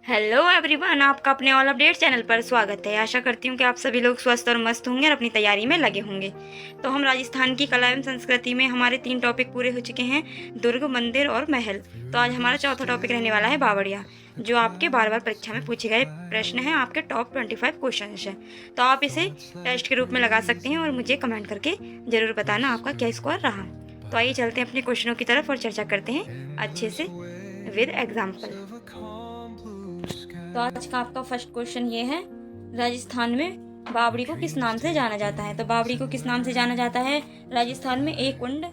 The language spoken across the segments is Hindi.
हेलो एवरीवन, आपका अपने ऑल अपडेट चैनल पर स्वागत है। आशा करती हूँ कि आप सभी लोग स्वस्थ और मस्त होंगे और अपनी तैयारी में लगे होंगे। तो हम राजस्थान की कला एवं संस्कृति में हमारे 3 टॉपिक पूरे हो चुके हैं, दुर्ग, मंदिर और महल। तो आज हमारा चौथा टॉपिक रहने वाला है बावड़िया, जो आपके बार बार परीक्षा में पूछे गए प्रश्न है, आपके टॉप 25 क्वेश्चन है। तो आप इसे टेस्ट के रूप में लगा सकते हैं और मुझे कमेंट करके जरूर बताना आपका क्या स्कोर रहा। तो आइए चलते हैं अपने क्वेश्चनों की तरफ और चर्चा करते हैं अच्छे से विद एग्जाम्पल। तो आज का आपका फर्स्ट क्वेश्चन ये है, राजस्थान में बावड़ी को किस नाम से जाना जाता है। तो बावड़ी को किस नाम से जाना जाता है राजस्थान में? ए कुंड,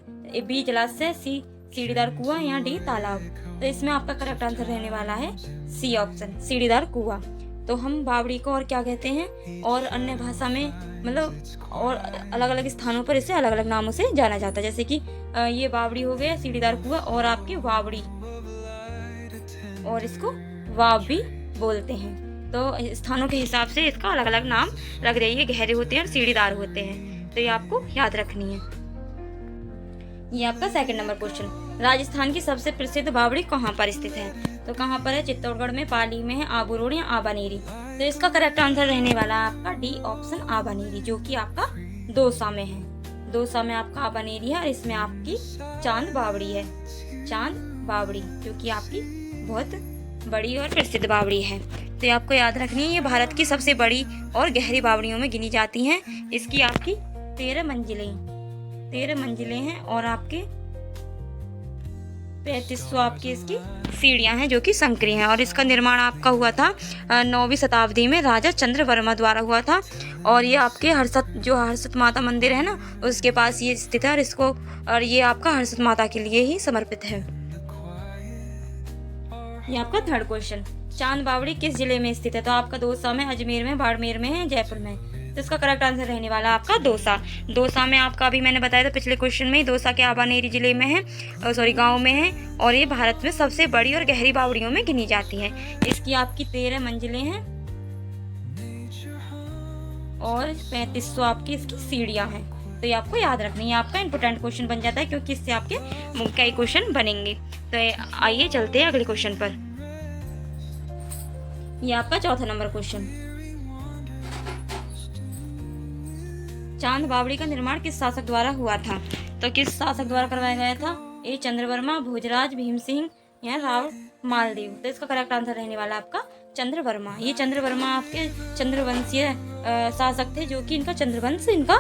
बी जलाशय, सी सीढ़ीदार कुआं या डी तालाब। तो इसमें आपका करेक्ट आंसर रहने वाला है सी ऑप्शन, सीढ़ीदार कुआं। तो हम बावड़ी को और क्या कहते हैं, और अन्य भाषा में मतलब और अलग अलग स्थानों पर इसे अलग अलग नामों से जाना जाता है। जैसे कि ये बावड़ी हो गया, सीढ़ीदार कुआं, और आपकी वावड़ी, और इसको वाव भी बोलते हैं। तो स्थानों के हिसाब से इसका अलग अलग नाम रख दिए। ये गहरे होते हैं और सीढ़ीदार होते हैं, तो ये आपको याद रखनी है। ये आपका सेकंड नंबर क्वेश्चन, राजस्थान की सबसे प्रसिद्ध बावड़ी कहाँ पर स्थित है। तो कहाँ पर है? चित्तौड़गढ़ में, पाली में है, आबू रोड या आबानेरी। तो इसका करेक्ट आंसर रहने वाला है आपका डी ऑप्शन, आबानेरी, जो कि आपका दौसा में है। दौसा में आपका आबानेरी है और इसमें आपकी चांद बावड़ी है, चांद बावड़ी, जो कि आपकी बहुत बड़ी और प्रसिद्ध बावड़ी है। तो ये आपको याद रखनी है। ये भारत की सबसे बड़ी और गहरी बावड़ियों में गिनी जाती हैं। इसकी आपकी 13 मंजिलें हैं और आपके 3500 आपकी इसकी सीढ़ियां हैं, जो कि संकरी हैं। और इसका निर्माण आपका हुआ था 9वीं शताब्दी में राजा चंद्र वर्मा द्वारा हुआ था। और ये आपके हर्षद माता मंदिर है ना, उसके पास ये स्थित है। और ये आपका हर्षद माता के लिए ही समर्पित है। ये आपका थर्ड क्वेश्चन, चांद बावड़ी किस जिले में स्थित है। तो आपका दौसा में, अजमेर में, बाड़मेर में है, जयपुर में। तो इसका करेक्ट आंसर रहने वाला आपका दौसा। दौसा में आपका, अभी मैंने बताया था पिछले क्वेश्चन में, दौसा के आबानेरी जिले में है, गांव में है। और ये भारत में सबसे बड़ी और गहरी बावड़ियों में गिनी जाती है। इसकी आपकी 13 मंजिलें हैं और 3500 आपकी इसकी सीढ़ियां हैं। तो ये आपको याद रखनी है। आपका इंपोर्टेंट क्वेश्चन बन जाता है, क्योंकि इससे आपके कई क्वेश्चन बनेंगे। तो आइए चलते हैं अगले क्वेश्चन पर। ये आपका चौथा नंबर क्वेश्चन, चांद बावड़ी का निर्माण किस शासक द्वारा हुआ था। तो किस शासक द्वारा करवाया गया था? ए चंद्रवर्मा, भोजराज, भीम सिंह या राव मालदेव। तो इसका करेक्ट आंसर रहने वाला आपका चंद्रवर्मा। ये चंद्रवर्मा आपके चंद्रवंशीय शासक थे, जो कि इनका चंद्रवंश इनका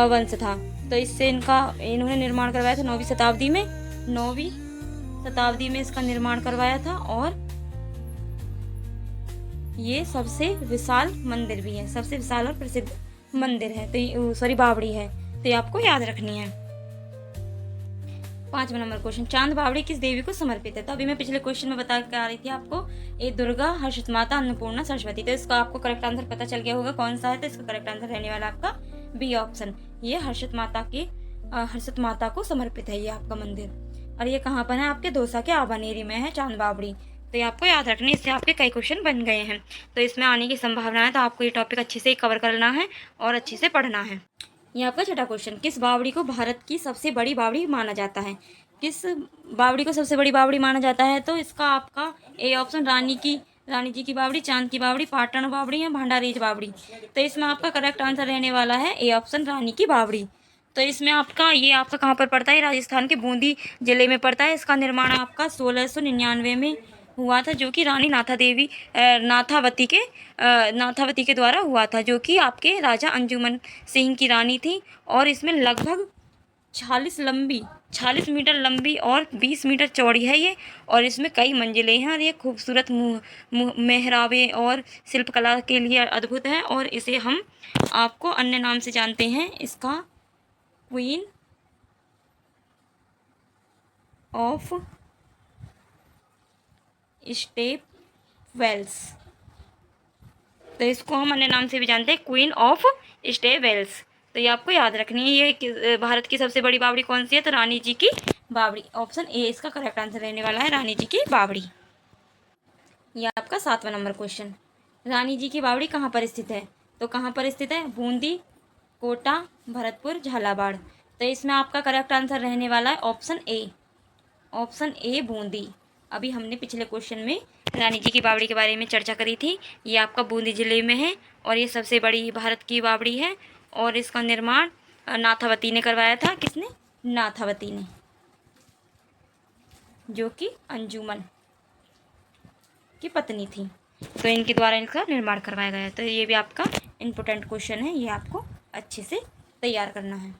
वंश था। तो इससे इन्होंने निर्माण करवाया था 9वीं शताब्दी में इसका निर्माण करवाया था। और ये सबसे विशाल मंदिर भी है, सबसे विशाल और प्रसिद्ध मंदिर है। तो बावड़ी है। तो ये आपको याद रखनी है। 5वां नंबर क्वेश्चन, चांद बावड़ी किस देवी को समर्पित है। तो अभी मैं पिछले क्वेश्चन में बता के आ रही थी आपको, ए दुर्गा, हर्षद माता, अन्नपूर्णा, सरस्वती। तो इसका आपको करेक्ट आंसर पता चल गया होगा कौन सा है। तो इसका करेक्ट आंसर रहने वाला आपका बी ऑप्शन, ये हर्षद माता को समर्पित है ये आपका मंदिर। और ये कहाँ पर है? आपके दौसा के आबानेरी में है चांद बावड़ी। तो ये आपको याद रखना है, इससे आपके कई क्वेश्चन बन गए हैं। तो इसमें आने की संभावना है। तो आपको ये टॉपिक अच्छे से कवर करना है और अच्छे से पढ़ना है। ये आपका छठा क्वेश्चन, किस बावड़ी को भारत की सबसे बड़ी बावड़ी माना जाता है। किस बावड़ी को सबसे बड़ी बावड़ी माना जाता है। तो इसका आपका ए ऑप्शन, रानी जी की बावड़ी, चांद की बावड़ी, पाटन बावड़ी या भंडारेज बावड़ी। तो इसमें आपका करेक्ट आंसर रहने वाला है ए ऑप्शन, रानी की बावड़ी। तो इसमें आपका कहाँ पर पड़ता है? राजस्थान के बूंदी जिले में पड़ता है। इसका निर्माण आपका 1699 में हुआ था, जो कि रानी नाथावती के द्वारा हुआ था, जो कि आपके राजा अंजुमन सिंह की रानी थी। और इसमें लगभग 46 मीटर लंबी और 20 मीटर चौड़ी है ये। और इसमें कई मंजिलें हैं और ये खूबसूरत मेहराबे और शिल्पकला के लिए अद्भुत है। और इसे हम आपको अन्य नाम से जानते हैं, इसका क्वीन ऑफ स्टेप वेल्स। तो इसको हम अन्य नाम से भी जानते हैं, क्वीन ऑफ स्टे वेल्स। तो ये आपको याद रखनी है। ये भारत की सबसे बड़ी बावड़ी कौन सी है? तो रानी जी की बावड़ी, ऑप्शन ए इसका करेक्ट आंसर रहने वाला है, रानी जी की बावड़ी। ये आपका 7वां नंबर क्वेश्चन, रानी जी की बावड़ी कहाँ पर स्थित है। तो कहाँ पर स्थित है? बूंदी, कोटा, भरतपुर, झालावाड़। तो इसमें आपका करेक्ट आंसर रहने वाला है ऑप्शन ए बूंदी। अभी हमने पिछले क्वेश्चन में रानी जी की बावड़ी के बारे में चर्चा करी थी। ये आपका बूंदी जिले में है और ये सबसे बड़ी भारत की बावड़ी है और इसका निर्माण नाथावती ने करवाया था। किसने? नाथावती ने, जो कि अंजुमन की पत्नी थी। तो इनके द्वारा इनका निर्माण करवाया गया। तो ये भी आपका इम्पोर्टेंट क्वेश्चन है, ये आपको अच्छे से तैयार करना है।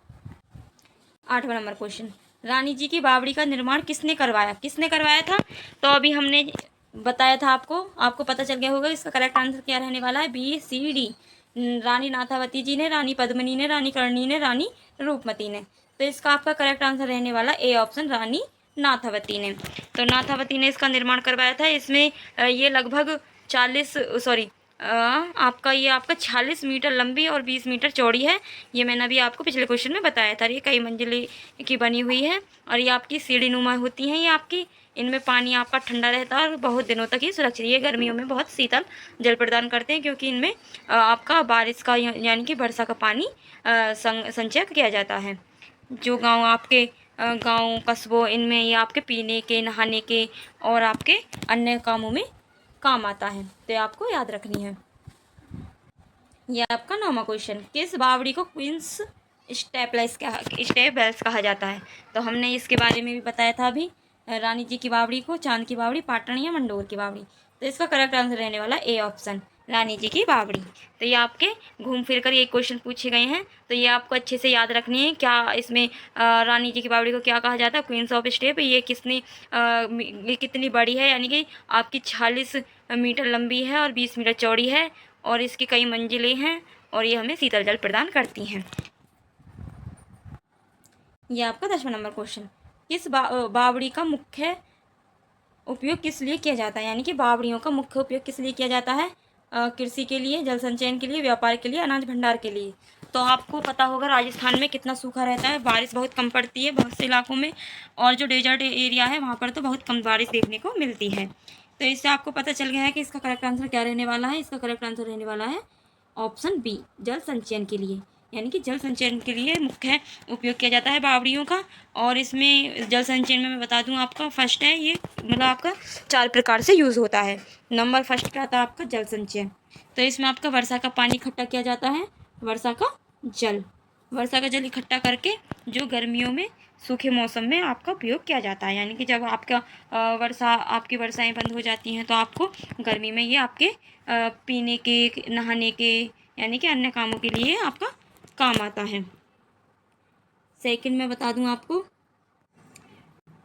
8वां नंबर क्वेश्चन, रानी जी की बावड़ी का निर्माण किसने करवाया? किसने करवाया था? तो अभी हमने बताया था आपको पता चल गया होगा इसका करेक्ट आंसर क्या रहने वाला है। BCD, रानी नाथावती जी ने, रानी पद्मिनी ने, रानी कर्णी ने, रानी रूपमती ने। तो इसका आपका करेक्ट आंसर रहने वाला ए ऑप्शन, रानी नाथावती ने। तो नाथावती ने इसका निर्माण करवाया था। इसमें ये लगभग 46 मीटर लंबी और 20 मीटर चौड़ी है। ये मैंने अभी आपको पिछले क्वेश्चन में बताया था। ये कई मंजिले की बनी हुई है और ये आपकी सीढ़ी नुमा होती हैं। ये आपकी, इनमें पानी आपका ठंडा रहता है और बहुत दिनों तक ये सुरक्षित। ये गर्मियों में बहुत शीतल जल प्रदान करते हैं क्योंकि इनमें आपका बारिश का यानी कि वर्षा का पानी संचय किया जाता है। जो गाँव आपके गाँव कस्बों, इनमें ये आपके पीने के, नहाने के और आपके अन्य कामों में काम आता है। तो आपको याद रखनी है। यह आपका 9वां क्वेश्चन, किस बावड़ी को क्वींस स्टेपवेल्स कहा जाता है? तो हमने इसके बारे में भी बताया था अभी। रानी जी की बावड़ी को चांद की बावड़ी, पाटन या मंडोर की बावड़ी। तो इसका करेक्ट आंसर रहने वाला ए ऑप्शन, रानी जी की बावड़ी। तो ये आपके घूम फिर कर ये क्वेश्चन पूछे गए हैं, तो ये आपको अच्छे से याद रखनी है। क्या इसमें रानी जी की बावड़ी को क्या कहा जाता है? Queens of step. ये ये कितनी बड़ी है? यानी कि आपकी 46 मीटर लंबी है और 20 मीटर चौड़ी है और इसकी कई मंजिलें हैं और ये हमें शीतल जल प्रदान करती हैं। यह आपका 10वां नंबर क्वेश्चन, किस बावड़ी का मुख्य उपयोग किस लिए किया जाता है? यानी कि बावड़ियों का मुख्य उपयोग किस लिए किया जाता है? कृषि के लिए, जल संचयन के लिए, व्यापार के लिए, अनाज भंडार के लिए। तो आपको पता होगा राजस्थान में कितना सूखा रहता है, बारिश बहुत कम पड़ती है बहुत से इलाकों में, और जो डेजर्ट एरिया है वहाँ पर तो बहुत कम बारिश देखने को मिलती है। तो इससे आपको पता चल गया है कि इसका करेक्ट आंसर क्या रहने वाला है। इसका करेक्ट आंसर रहने वाला है ऑप्शन बी, जल संचयन के लिए। यानी कि जल संचयन के लिए मुख्य उपयोग किया जाता है बावड़ियों का। और इसमें जल संचयन में मैं बता दूं आपका फर्स्ट है ये, मतलब आपका 4 प्रकार से यूज़ होता है। नंबर फर्स्ट क्या आता है आपका? जल संचयन। तो इसमें आपका वर्षा का पानी इकट्ठा किया जाता है, वर्षा का जल इकट्ठा करके जो गर्मियों में सूखे मौसम में आपका उपयोग किया जाता है। यानी कि जब आपकी वर्षाएं बंद हो जाती हैं तो आपको गर्मी में ये आपके पीने के, नहाने के, यानी कि अन्य कामों के लिए आपका काम आता है। सेकंड में बता दूं आपको,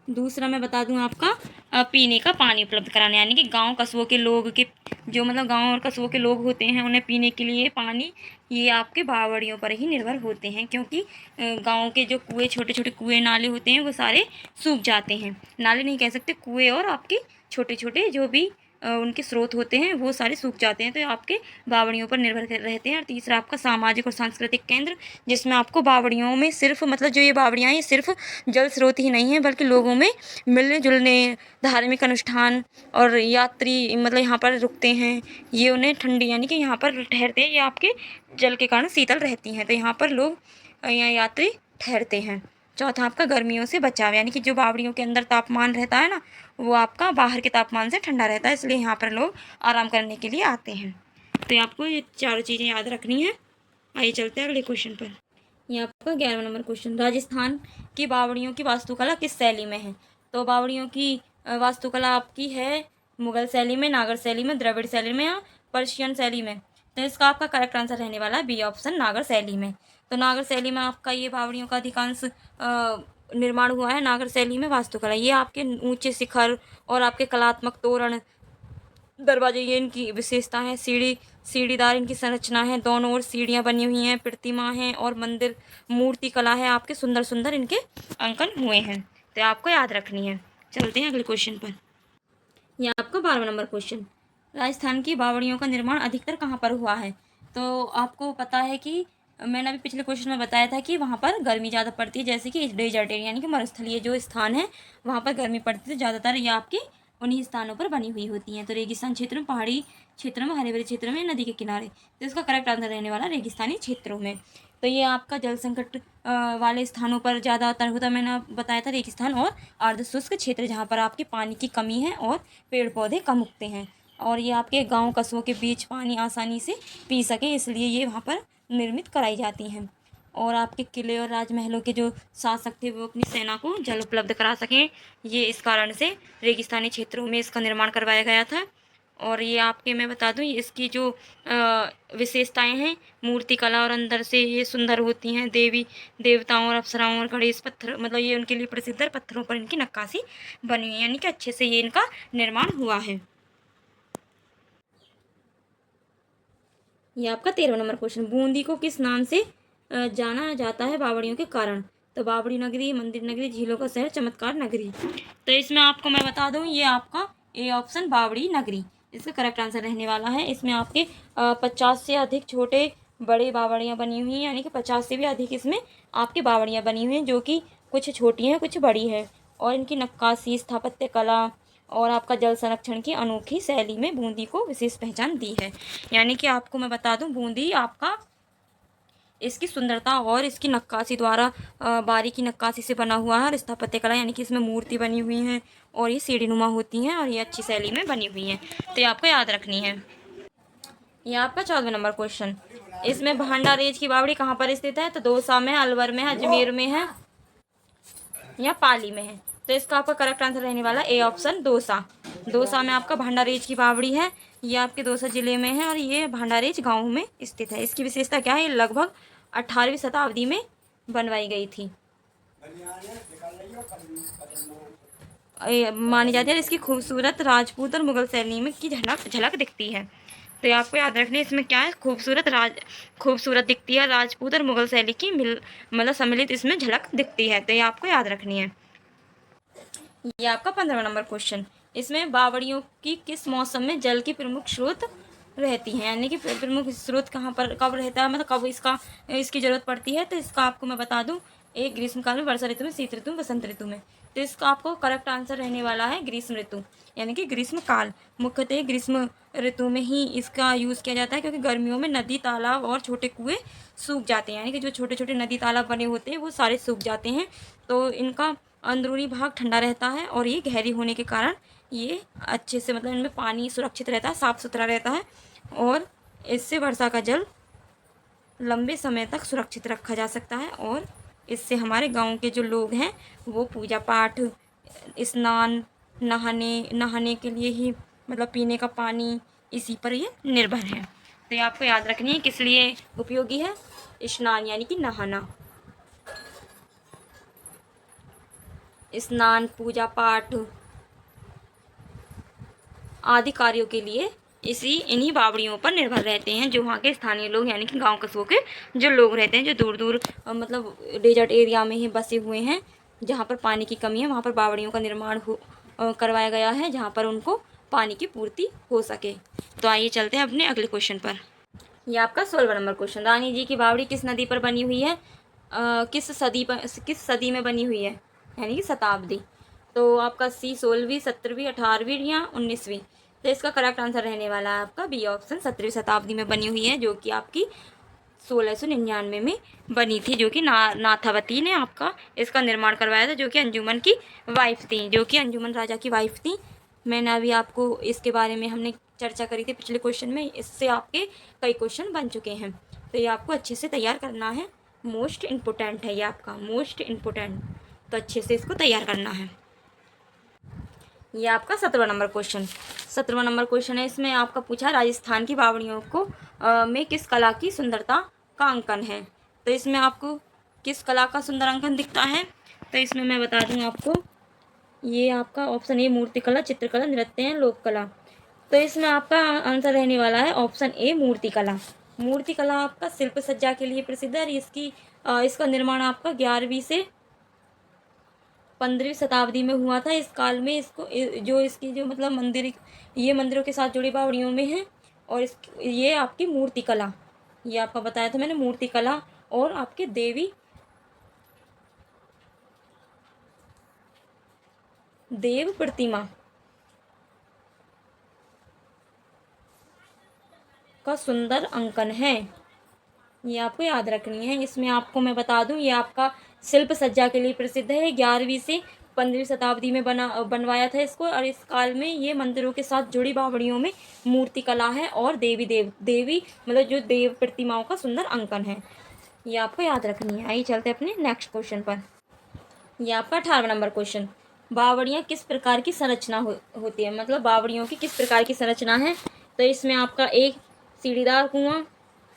दूसरा मैं बता दूं आपका पीने का पानी उपलब्ध कराना। यानी कि गांव कस्बों के लोग के, जो मतलब गांव और कस्बों के लोग होते हैं, उन्हें पीने के लिए पानी ये आपके बावड़ियों पर ही निर्भर होते हैं। क्योंकि गांव के जो कुएँ, छोटे छोटे कुएँ नाले होते हैं वो सारे सूख जाते हैं। नाले नहीं कह सकते, कुएँ, और आपके छोटे छोटे जो भी उनके स्रोत होते हैं वो सारे सूख जाते हैं। तो आपके बावड़ियों पर निर्भर रहते हैं। और तीसरा आपका सामाजिक और सांस्कृतिक केंद्र, जिसमें आपको बावड़ियों में सिर्फ, मतलब जो ये बावड़ियाँ ये सिर्फ जल स्रोत ही नहीं है बल्कि लोगों में मिलने जुलने, धार्मिक अनुष्ठान और यात्री मतलब यहाँ पर रुकते हैं। ये उन्हें ठंडी, यानी कि यहाँ पर ठहरते हैं, ये आपके जल के कारण शीतल रहती हैं। तो यहाँ पर लोग, यहाँ यात्री ठहरते हैं। चौथा आपका गर्मियों से बचाव, यानी कि जो बावड़ियों के अंदर तापमान रहता है ना, वो आपका बाहर के तापमान से ठंडा रहता है, इसलिए यहाँ पर लोग आराम करने के लिए आते हैं। तो आपको ये चारों चीज़ें याद रखनी है। आइए चलते हैं अगले क्वेश्चन पर। ये आपका 11वां नंबर क्वेश्चन, राजस्थान की बावड़ियों की वास्तुकला किस शैली में है? तो बावड़ियों की वास्तुकला आपकी है मुगल शैली में, नागर शैली में, द्रविड़ शैली में या पर्शियन शैली में। तो इसका आपका करेक्ट आंसर रहने वाला है बी ऑप्शन, नागर शैली में। तो नागर शैली में आपका ये बावड़ियों का अधिकांश निर्माण हुआ है नागर शैली में वास्तुकला। ये आपके ऊंचे शिखर और आपके कलात्मक तोरण, दरवाजे, ये इनकी विशेषता है। सीढ़ीदार इनकी संरचना है, दोनों ओर सीढ़ियाँ बनी हुई हैं, प्रतिमा है और मंदिर मूर्ति कला है, आपके सुंदर सुंदर इनके अंकन हुए हैं। तो आपको याद रखनी है। चलते हैं अगले क्वेश्चन पर। यह आपका 12वां नंबर क्वेश्चन, राजस्थान की बावड़ियों का निर्माण अधिकतर कहाँ पर हुआ है? तो आपको पता है कि मैंने अभी पिछले क्वेश्चन में बताया था कि वहाँ पर गर्मी ज़्यादा पड़ती है, जैसे कि डेजर्ट एरिया यानी कि मरुस्थलीय जो स्थान है वहाँ पर गर्मी पड़ती है ज़्यादातर। ये आपकी उन्हीं स्थानों पर बनी हुई होती हैं। तो रेगिस्तान क्षेत्र में, पहाड़ी क्षेत्र में, हरे भरे क्षेत्र में, नदी के किनारे। तो इसका करेक्ट आंसर रहने वाला रेगिस्तानी क्षेत्रों में। तो ये आपका जल संकट वाले स्थानों पर ज़्यादातर होता है। मैंने बताया था रेगिस्तान और अर्ध शुष्क क्षेत्र, जहाँ पर आपके पानी की कमी है और पेड़ पौधे कम उगते हैं, और ये आपके गांव कस्बों के बीच पानी आसानी से पी सके, इसलिए ये वहाँ पर निर्मित कराई जाती हैं। और आपके किले और राजमहलों के जो शासक थे वो अपनी सेना को जल उपलब्ध करा सकें, ये इस कारण से रेगिस्तानी क्षेत्रों में इसका निर्माण करवाया गया था। और ये आपके मैं बता दूं, इसकी जो विशेषताएं हैं, मूर्ति कला और अंदर से ये सुंदर होती हैं। देवी देवताओं और अप्सराओं और गणेश पत्थर, मतलब ये उनके लिए प्रसिद्ध है। पत्थरों पर इनकी नक्काशी बनी हुई है, यानी कि अच्छे से ये इनका निर्माण हुआ है। ये आपका 13वां नंबर क्वेश्चन, बूंदी को किस नाम से जाना जाता है बावड़ियों के कारण? तो बावड़ी नगरी, मंदिर नगरी, झीलों का शहर, चमत्कार नगरी। तो इसमें आपको मैं बता दूं, ये आपका ए ऑप्शन बावड़ी नगरी इसका करेक्ट आंसर रहने वाला है। इसमें आपके 50 से अधिक छोटे बड़े बावड़ियाँ बनी हुई हैं, यानी कि 50 से भी अधिक इसमें आपकी बावड़ियाँ बनी हुई हैं, जो कि कुछ छोटी हैं कुछ बड़ी हैं। और इनकी नक्काशी, स्थापत्य कला और आपका जल संरक्षण की अनोखी शैली में बूंदी को विशेष पहचान दी है। यानी कि आपको मैं बता दूं, बूंदी आपका इसकी सुंदरता और इसकी नक्काशी द्वारा बारीकी नक्काशी से बना हुआ है, और स्थापत्य कला यानी कि इसमें मूर्ति बनी हुई हैं और ये सीढ़ीनुमा होती हैं और ये अच्छी शैली में बनी हुई हैं, तो ये आपको याद रखनी है। ये आपका 14वां नंबर क्वेश्चन, इसमें भांडारेज की बावड़ी कहाँ पर स्थित है? तो दौसा में, अलवर में, अजमेर में है या पाली में है? तो इसका आपका करेक्ट आंसर रहने वाला ए ऑप्शन दौसा। दौसा में आपका भांडारेज की बावड़ी है, ये आपके दौसा जिले में है और ये भांडारेज गांव में स्थित है। इसकी विशेषता क्या है? ये लगभग 18वीं शताब्दी में बनवाई गई थी, मानी जाती है। इसकी खूबसूरत राजपूत और मुगल शैली में की झलक झलक दिखती है। तो ये आपको याद रखना है, इसमें क्या है? खूबसूरत दिखती है, राजपूत और मुगल शैली की मतलब सम्मिलित इसमें झलक दिखती है, तो ये आपको याद रखनी है। ये आपका 15वां नंबर क्वेश्चन, इसमें बावड़ियों की किस मौसम में जल की प्रमुख स्रोत रहती है? यानी कि प्रमुख स्रोत कहाँ पर कब रहता है, मतलब कब इसकी जरूरत पड़ती है? तो इसका आपको मैं बता दूं, एक ग्रीष्मकाल में, वर्षा ऋतु में, शीत ऋतु में, बसंत ऋतु में। तो इसका आपको करेक्ट आंसर रहने वाला है ग्रीष्म ऋतु, यानी कि ग्रीष्मकाल। मुख्यतः ग्रीष्म ऋतु में ही इसका यूज़ किया जाता है, क्योंकि गर्मियों में नदी तालाब और छोटे कुएँ सूख जाते हैं, यानी कि जो छोटे छोटे नदी तालाब बने होते हैं वो सारे सूख जाते हैं। तो इनका अंदरूनी भाग ठंडा रहता है और ये गहरी होने के कारण ये अच्छे से, मतलब इनमें पानी सुरक्षित रहता है, साफ़ सुथरा रहता है, और इससे वर्षा का जल लंबे समय तक सुरक्षित रखा जा सकता है। और इससे हमारे गांव के जो लोग हैं वो पूजा पाठ, स्नान, नहाने के लिए ही, मतलब पीने का पानी, इसी पर ये निर्भर है। तो ये आपको याद रखनी है किस लिए उपयोगी है? स्नान यानी कि नहाना, स्नान, पूजा पाठ आदि कार्यों के लिए इन्हीं बावड़ियों पर निर्भर रहते हैं, जो वहाँ के स्थानीय लोग, यानी कि गांव कस्बों के जो लोग रहते हैं, जो दूर दूर मतलब डेजर्ट एरिया में ही बसे हुए हैं, जहाँ पर पानी की कमी है, वहाँ पर बावड़ियों का निर्माण करवाया गया है, जहाँ पर उनको पानी की पूर्ति हो सके। तो आइए चलते हैं अपने अगले क्वेश्चन पर। यह आपका 16वां नंबर क्वेश्चन, रानी जी की बावड़ी किस नदी पर बनी हुई है? किस सदी में बनी हुई है, यानी कि शताब्दी? तो आपका सी 16वीं, 17वीं, 18वीं या 19वीं? तो इसका करेक्ट आंसर रहने वाला है आपका बी ऑप्शन 17वीं शताब्दी में बनी हुई है, जो कि आपकी 1699 में बनी थी, जो कि नाथावती ने आपका इसका निर्माण करवाया था, जो कि अंजुमन की वाइफ थी, जो कि अंजुमन राजा की वाइफ थी। मैंने अभी आपको इसके बारे में हमने चर्चा करी थी पिछले क्वेश्चन में, इससे आपके कई क्वेश्चन बन चुके हैं। तो ये आपको अच्छे से तैयार करना है, मोस्ट इम्पोर्टेंट है ये आपका, मोस्ट इम्पोर्टेंट, तो अच्छे से इसको तैयार करना है। ये आपका 17वां नंबर क्वेश्चन, 17वां नंबर क्वेश्चन है, इसमें आपका पूछा राजस्थान की बावड़ियों को में किस कला की सुंदरता का अंकन है? तो इसमें आपको किस कला का सुंदर अंकन दिखता है? तो इसमें मैं बता दूं आपको, ये आपका ऑप्शन ए मूर्तिकला, चित्रकला, नृत्य है, लोक कला। तो इसमें आपका आंसर रहने वाला है ऑप्शन ए मूर्तिकला। मूर्तिकला आपका शिल्प सज्जा के लिए प्रसिद्ध है, इसका निर्माण आपका 11वीं से 15वीं शताब्दी में हुआ था। इस काल में इसकी जो मतलब ये मंदिरों के साथ जुड़ी बावड़ियों में है। और ये आपकी मूर्ति कला, ये आपका बताया था मैंने, मूर्ति कला और आपके देव प्रतिमा, का सुंदर अंकन है। ये आपको याद रखनी है। इसमें आपको मैं बता दूं, ये आपका शिल्प सज्जा के लिए प्रसिद्ध है। 11वीं से 15वीं शताब्दी में बनवाया था इसको, और इस काल में ये मंदिरों के साथ जुड़ी बावड़ियों में मूर्ति कला है और देवी मतलब जो देव प्रतिमाओं का सुंदर अंकन है। ये आपको याद रखनी है। आइए चलते अपने नेक्स्ट क्वेश्चन पर। ये आपका 18वां नंबर क्वेश्चन, बावड़ियाँ किस प्रकार की संरचना होती है, मतलब बावड़ियों की किस प्रकार की संरचना है। तो इसमें आपका एक सीढ़ीदार कुआं,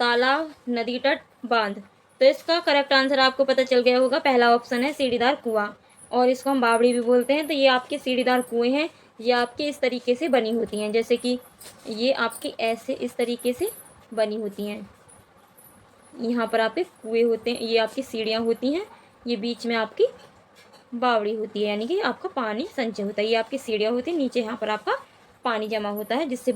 तालाब, नदी तट, बांध। तो इसका करेक्ट आंसर आपको पता चल गया होगा। पहला ऑप्शन है सीढ़ीदार कुआं, और इसको हम बावड़ी भी बोलते हैं। तो ये आपके सीढ़ीदार कुएं हैं। ये आपके इस तरीके से बनी होती हैं, जैसे कि ये आपकी ऐसे इस तरीके से बनी होती हैं। यहाँ पर आपके कुएं होते हैं, ये आपकी सीढ़ियाँ होती हैं, ये बीच में आपकी बावड़ी होती है, यानी कि आपका पानी संचय होता है। ये आपकी सीढ़ियाँ होती है, नीचे यहाँ पर आपका पानी जमा होता है, जिससे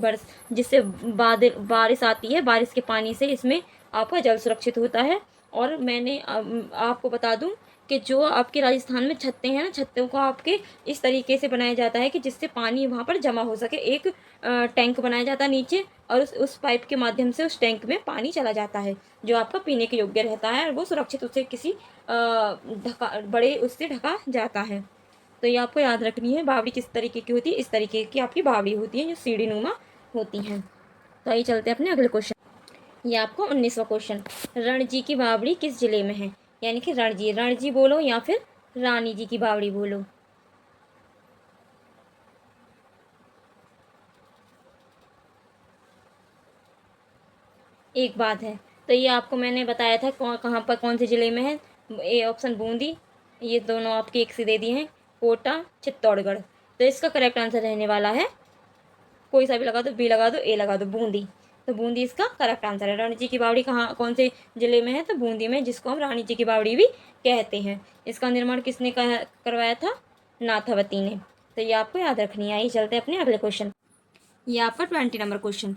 बारिश आती है। बारिश के पानी से इसमें आपका जल सुरक्षित होता है। और मैंने आपको बता दूं कि जो आपके राजस्थान में छत्ते हैं ना, छत्तों को आपके इस तरीके से बनाया जाता है कि जिससे पानी वहाँ पर जमा हो सके। एक टैंक बनाया जाता है नीचे, और उस पाइप के माध्यम से उस टैंक में पानी चला जाता है, जो आपका पीने के योग्य रहता है, और वो सुरक्षित उससे किसी बड़े उससे ढका जाता है। तो ये आपको याद रखनी है। बावड़ी किस तरीके की होती है, इस तरीके की आपकी बावड़ी होती है, जो सीढ़ी नुमा होती हैं। तो आइए चलते हैं अपने अगले क्वेश्चन। ये आपको 19वां क्वेश्चन, रणजी की बावड़ी किस जिले में है, यानी कि रणजी बोलो या फिर रानी जी की बावड़ी बोलो। एक बात है। तो ये आपको मैंने बताया था कहाँ पर कौन से ज़िले में है। ए ऑप्शन बूंदी, ये दोनों आपके एक से दे दिए हैं, कोटा, चित्तौड़गढ़। तो इसका करेक्ट आंसर रहने वाला है, कोई सा भी लगा दो, बी लगा दो, ए लगा दो, बूंदी। तो बूंदी इसका करेक्ट आंसर है। रानी जी की बावड़ी कहाँ कौन से ज़िले में है, तो बूंदी में, जिसको हम रानी जी की बावड़ी भी कहते हैं। इसका निर्माण किसने करवाया था, नाथावती ने। तो ये आपको याद रखनी है। आइए चलते हैं अपने अगले क्वेश्चन। ये आपका 20 नंबर क्वेश्चन,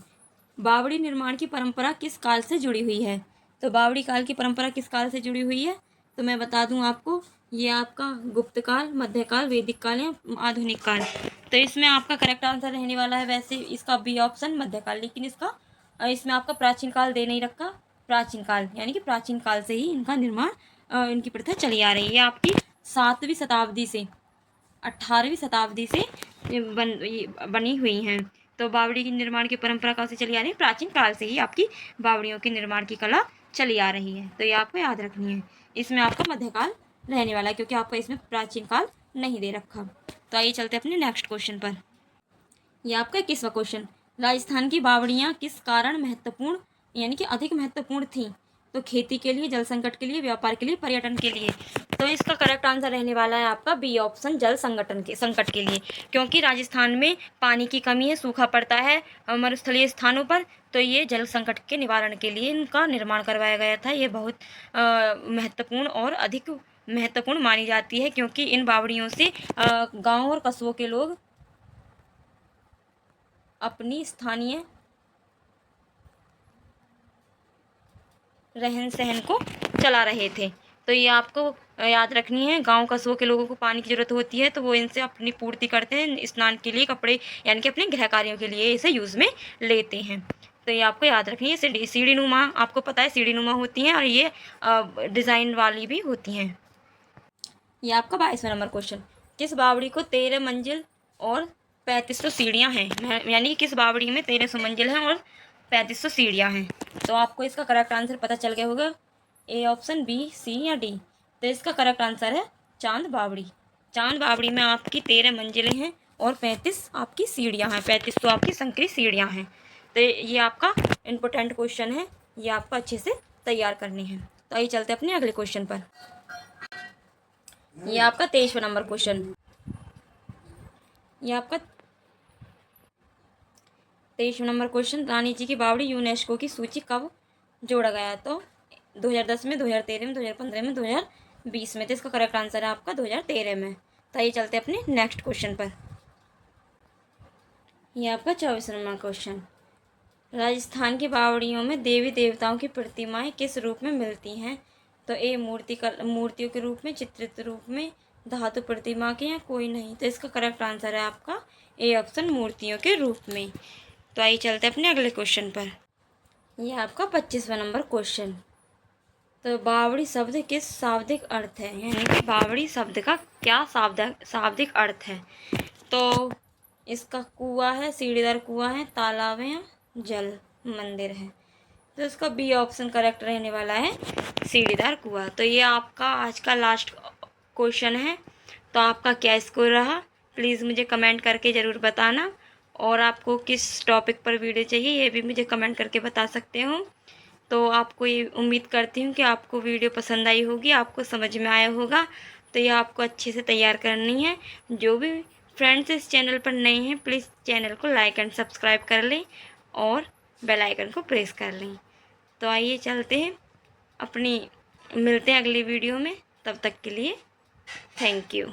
बावड़ी निर्माण की परंपरा किस काल से जुड़ी हुई है। तो बावड़ी काल की परंपरा किस काल से जुड़ी हुई है, तो मैं बता दूं आपको, ये आपका गुप्त काल, मध्यकाल, वैदिक काल या आधुनिक काल। तो इसमें आपका करेक्ट आंसर रहने वाला है वैसे इसका बी ऑप्शन, मध्यकाल। लेकिन इसमें आपका प्राचीन काल दे नहीं रखा। प्राचीन काल यानी कि प्राचीन काल से ही इनका निर्माण, इनकी प्रथा चली आ रही है। ये आपकी 7वीं शताब्दी से 18वीं शताब्दी से बनी हुई हैं। तो बावड़ी की निर्माण की परंपरा कहाँ से चली आ रही है, प्राचीन काल से ही आपकी बावड़ियों की निर्माण की कला चली आ रही है। तो ये आपको याद रखनी है। इसमें आपका मध्यकाल रहने वाला है, क्योंकि आपका इसमें प्राचीन काल नहीं दे रखा। तो आइए चलते अपने नेक्स्ट क्वेश्चन पर। ये आपका 21वां क्वेश्चन, राजस्थान की बावड़ियाँ किस कारण महत्वपूर्ण यानी कि अधिक महत्वपूर्ण थी। तो खेती के लिए, जल संकट के लिए, व्यापार के लिए, पर्यटन के लिए। तो इसका करेक्ट आंसर रहने वाला है आपका बी ऑप्शन, जल संकट के लिए। क्योंकि राजस्थान में पानी की कमी है, सूखा पड़ता है मरुस्थलीय स्थानों पर। तो ये जल संकट के निवारण के लिए इनका निर्माण करवाया गया था। ये बहुत महत्वपूर्ण और अधिक महत्वपूर्ण मानी जाती है, क्योंकि इन बावड़ियों से गाँव और कस्बों के लोग अपनी स्थानीय रहन सहन को चला रहे थे। तो ये आपको याद रखनी है। गांव कस्बों के लोगों को पानी की ज़रूरत होती है, तो वो इनसे अपनी पूर्ति करते हैं, स्नान के लिए, कपड़े यानी कि अपने गृह कार्यों के लिए इसे यूज़ में लेते हैं। तो ये आपको याद रखनी है। सीढ़ी नुमा, आपको पता है सीढ़ी नुमा होती हैं, और ये डिज़ाइन वाली भी होती हैं। ये आपका 22वां नंबर क्वेश्चन, किस बावड़ी को 13 मंजिल और 3500 सीढ़ियाँ हैं, यानी कि किस बावड़ी में 1300 मंजिल हैं और 3500 सीढ़ियाँ हैं। तो आपको इसका करेक्ट आंसर पता चल गया होगा, ए ऑप्शन, बी, सी या डी। तो इसका करेक्ट आंसर है चांद बावड़ी। चांद बावड़ी में आपकी 13 मंजिलें हैं और 35 आपकी सीढ़ियाँ हैं, 35 तो आपकी संकरी सीढ़ियाँ हैं। तो ये आपका इम्पोर्टेंट क्वेश्चन है, ये आपको अच्छे से तैयार करनी है। तो आइए चलते अपने अगले क्वेश्चन पर। ये आपका 23वां नंबर क्वेश्चन, ये आपका 23वां नंबर क्वेश्चन, रानी जी की बावड़ी यूनेस्को की सूची कब जोड़ा गया। तो 2010 में, 2013 में, 2015 में, 2020 में। तो इसका करेक्ट आंसर है आपका 2013 में। तो आइए चलते अपने नेक्स्ट क्वेश्चन पर। ये आपका 24वां नंबर क्वेश्चन, राजस्थान की बावड़ियों में देवी देवताओं की प्रतिमाएं किस रूप में मिलती हैं। तो ए मूर्तियों के रूप में, चित्रित रूप में, धातु प्रतिमा के, या कोई नहीं। तो इसका करेक्ट आंसर है आपका ए ऑप्शन, मूर्तियों के रूप में। तो आइए चलते अपने अगले क्वेश्चन पर। ये आपका 25वां नंबर क्वेश्चन। तो बावड़ी शब्द किस शाब्दिक अर्थ है, यानी कि बावड़ी शब्द का क्या शाब्दिक अर्थ है। तो इसका कुआं है, सीढ़ीदार कुआं है, तालाब है, जल मंदिर है। तो इसका बी ऑप्शन करेक्ट रहने वाला है, सीढ़ीदार कुआं। तो ये आपका आज का लास्ट क्वेश्चन है। तो आपका क्या स्कोर रहा, प्लीज़ मुझे कमेंट करके ज़रूर बताना। और आपको किस टॉपिक पर वीडियो चाहिए ये भी मुझे कमेंट करके बता सकते हो। तो आपको ये उम्मीद करती हूँ कि आपको वीडियो पसंद आई होगी, आपको समझ में आया होगा। तो ये आपको अच्छे से तैयार करनी है। जो भी फ्रेंड्स इस चैनल पर नए हैं, प्लीज़ चैनल को लाइक एंड सब्सक्राइब कर लें और बेल आइकन को प्रेस कर लें। तो आइए चलते हैं मिलते हैं अगली वीडियो में। तब तक के लिए थैंक यू।